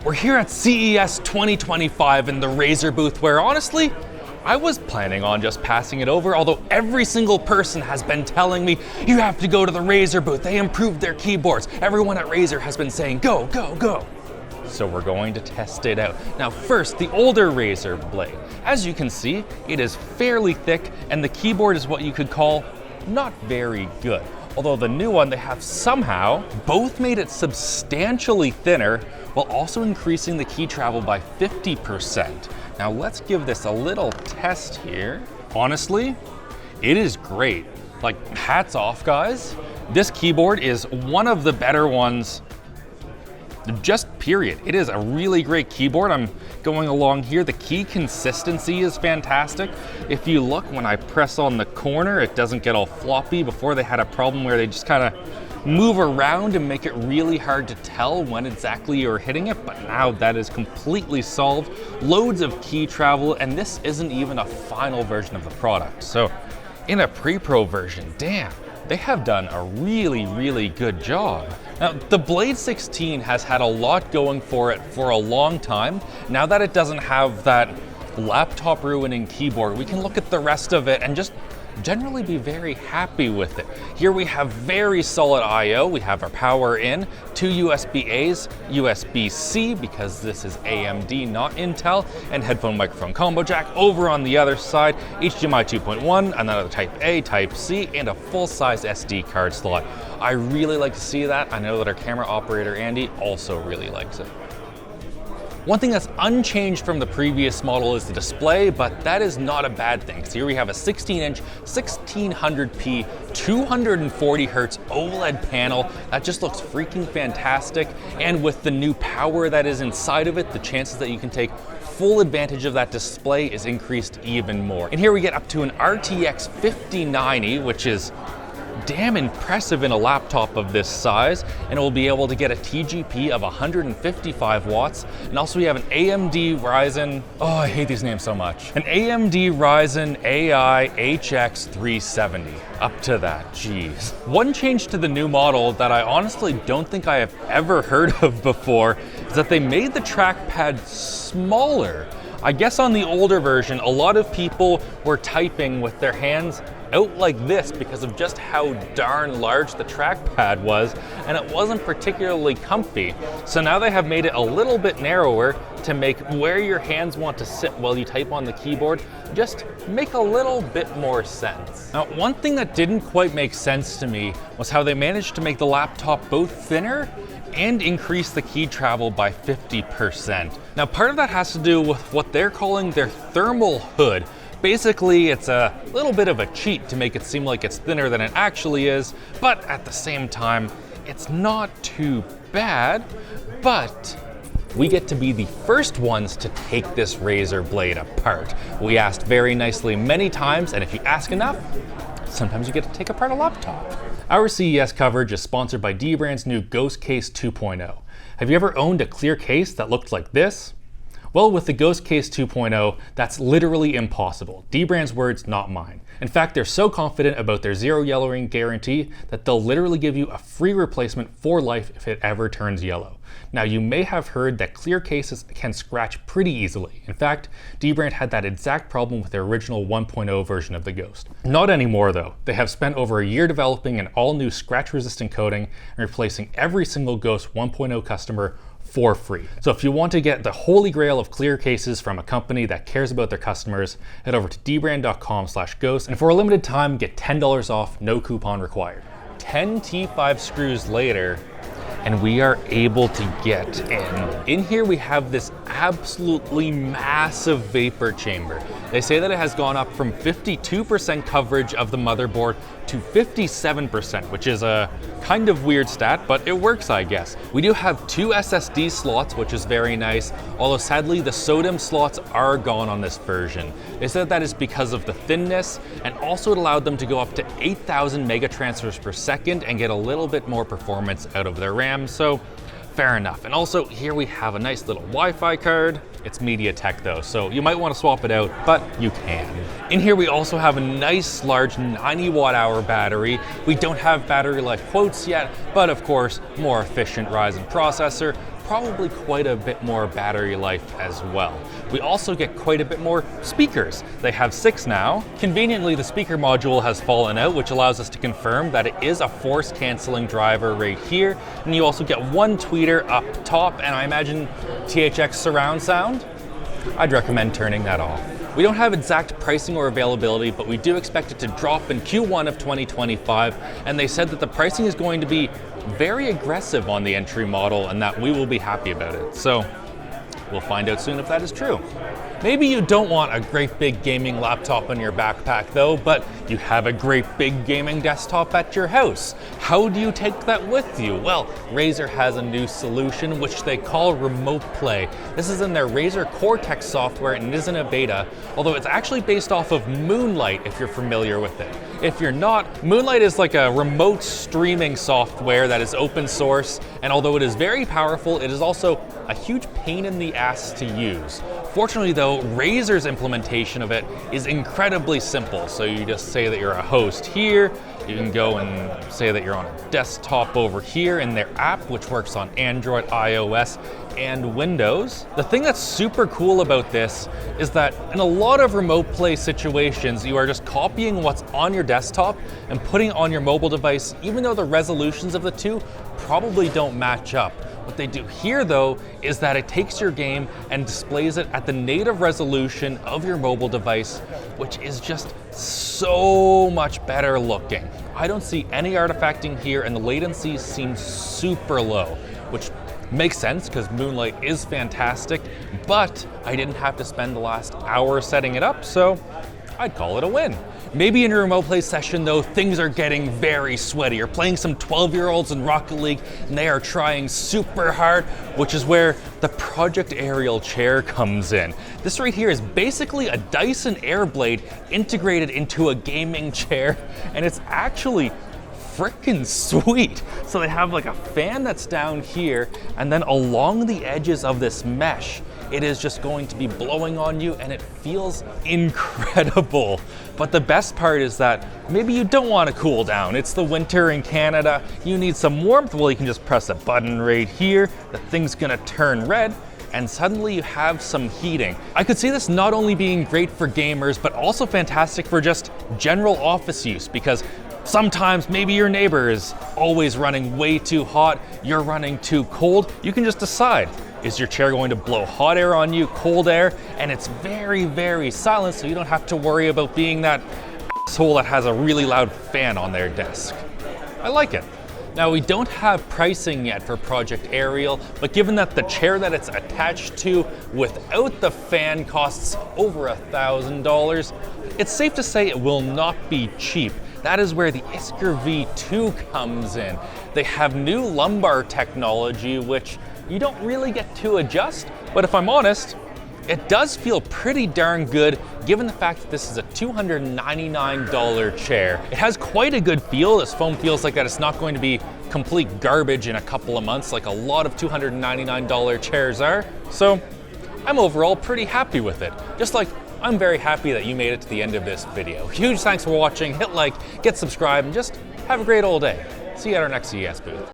We're here at CES 2025 in the Razer booth where honestly, I was planning on just passing it over, although every single person has been telling me, you have to go to the Razer booth, they improved their keyboards. Everyone at Razer has been saying, go, go, go. So we're going to test it out. Now first, the older Razer Blade. As you can see, it is fairly thick and the keyboard is what you could call not very good. Although the new one, they have somehow both made it substantially thinner while also increasing the key travel by 50%. Now let's give this a little test here. Honestly, it is great. Like, hats off, guys. This keyboard is one of the better ones, just period. It is a really great keyboard. I'm going along here. The key consistency is fantastic. If you look, when I press on the corner, it doesn't get all floppy. Before they had a problem where they just kind of move around and make it really hard to tell when exactly you're hitting it, but now that is completely solved. Loads of key travel, and this isn't even a final version of the product. So in a pre-pro version, damn, they have done a really, really good job. Now, the Blade 16 has had a lot going for it for a long time. Now that it doesn't have that laptop ruining keyboard, we can look at the rest of it and just generally be very happy with it. Here we have very solid I/O. We have our power in, 2 USB-A's, USB-C because this is AMD, not Intel, and headphone microphone combo jack. Over on the other side, HDMI 2.1, another Type A, Type C, and a full-size SD card slot. I really like to see that. I know that our camera operator, Andy, also really likes it. One thing that's unchanged from the previous model is the display, but that is not a bad thing. So here we have a 16-inch, 1600p, 240 hertz OLED panel. That just looks freaking fantastic. And with the new power that is inside of it, the chances that you can take full advantage of that display is increased even more. And here we get up to an RTX 5090, which is damn impressive in a laptop of this size, and it will be able to get a TGP of 155 watts. And also we have an AMD Ryzen, oh, I hate these names so much. An AMD Ryzen AI HX 370, up to that, geez. One change to the new model that I honestly don't think I have ever heard of before is that they made the trackpad smaller. I guess on the older version, a lot of people were typing with their hands out like this because of just how darn large the trackpad was, and it wasn't particularly comfy. So now they have made it a little bit narrower to make where your hands want to sit while you type on the keyboard just make a little bit more sense. Now, one thing that didn't quite make sense to me was how they managed to make the laptop both thinner and increase the key travel by 50%. Now, part of that has to do with what they're calling their thermal hood. Basically, it's a little bit of a cheat to make it seem like it's thinner than it actually is, but at the same time, it's not too bad. But we get to be the first ones to take this Razer Blade apart. We asked very nicely many times, and if you ask enough, sometimes you get to take apart a laptop. Our CES coverage is sponsored by dbrand's new Ghost Case 2.0. Have you ever owned a clear case that looked like this? Well, with the Ghost Case 2.0, that's literally impossible. dbrand's words, not mine. In fact, they're so confident about their zero yellowing guarantee that they'll literally give you a free replacement for life if it ever turns yellow. Now, you may have heard that clear cases can scratch pretty easily. In fact, dbrand had that exact problem with their original 1.0 version of the Ghost. Not anymore though. They have spent over a year developing an all-new scratch-resistant coating and replacing every single Ghost 1.0 customer for free. So if you want to get the holy grail of clear cases from a company that cares about their customers, head over to dbrand.com/ghost, and for a limited time, get $10 off, no coupon required. 10 T5 screws later, and we are able to get in. In here we have this absolutely massive vapor chamber. They say that it has gone up from 52% coverage of the motherboard to 57%, which is a kind of weird stat, but it works, I guess. We do have 2 SSD slots, which is very nice, although sadly the SODIMM slots are gone on this version. They said that is because of the thinness, and also it allowed them to go up to 8,000 megatransfers per second and get a little bit more performance out of their RAM, so fair enough. And also here we have a nice little Wi-Fi card. It's MediaTek though, so you might want to swap it out, but you can. In here we also have a nice large 90 watt hour battery. We don't have battery life quotes yet, but of course, more efficient Ryzen processor, probably quite a bit more battery life as well. We also get quite a bit more speakers. They have 6 now. Conveniently, the speaker module has fallen out, which allows us to confirm that it is a force canceling driver right here. And you also get 1 tweeter up top, and I imagine THX surround sound. I'd recommend turning that off. We don't have exact pricing or availability, but we do expect it to drop in Q1 of 2025, and they said that the pricing is going to be very aggressive on the entry model and that we will be happy about it. So we'll find out soon if that is true. Maybe you don't want a great big gaming laptop in your backpack though, but you have a great big gaming desktop at your house. How do you take that with you? Well, Razer has a new solution which they call Remote Play. This is in their Razer Cortex software and it isn't a beta, although it's actually based off of Moonlight if you're familiar with it. If you're not, Moonlight is like a remote streaming software that is open source, and although it is very powerful, it is also a huge pain in the ass to use. Fortunately though, Razer's implementation of it is incredibly simple. So you just say that you're a host here, you can go and say that you're on a desktop over here in their app, which works on Android, iOS, and Windows. The thing that's super cool about this is that in a lot of remote play situations, you are just copying what's on your desktop and putting it on your mobile device, even though the resolutions of the two probably don't match up. What they do here though is that it takes your game and displays it at the native resolution of your mobile device, which is just so much better looking. I don't see any artifacting here and the latency seems super low, which makes sense because Moonlight is fantastic, but I didn't have to spend the last hour setting it up, so I'd call it a win. Maybe in your remote play session though, things are getting very sweaty. You're playing some 12-year-olds in Rocket League and they are trying super hard, which is where the Project Arielle chair comes in. This right here is basically a Dyson Airblade integrated into a gaming chair, and it's actually freaking sweet. So they have like a fan that's down here, and then along the edges of this mesh, it is just going to be blowing on you and it feels incredible. But the best part is that maybe you don't want to cool down. It's the winter in Canada. You need some warmth. Well, you can just press a button right here. The thing's gonna turn red and suddenly you have some heating. I could see this not only being great for gamers, but also fantastic for just general office use, because sometimes maybe your neighbor is always running way too hot, you're running too cold. You can just decide, is your chair going to blow hot air on you, cold air? And it's very, very silent, so you don't have to worry about being that asshole that has a really loud fan on their desk. I like it. Now, we don't have pricing yet for Project Arielle, but given that the chair that it's attached to without the fan costs over $1,000, it's safe to say it will not be cheap. That is where the Iskur V2 comes in. They have new lumbar technology, which you don't really get to adjust, but if I'm honest, it does feel pretty darn good given the fact that this is a $299 chair. It has quite a good feel. This foam feels like that it's not going to be complete garbage in a couple of months like a lot of $299 chairs are. So I'm overall pretty happy with it. Just like I'm very happy that you made it to the end of this video. Huge thanks for watching, hit like, get subscribed, and just have a great old day. See you at our next CES booth.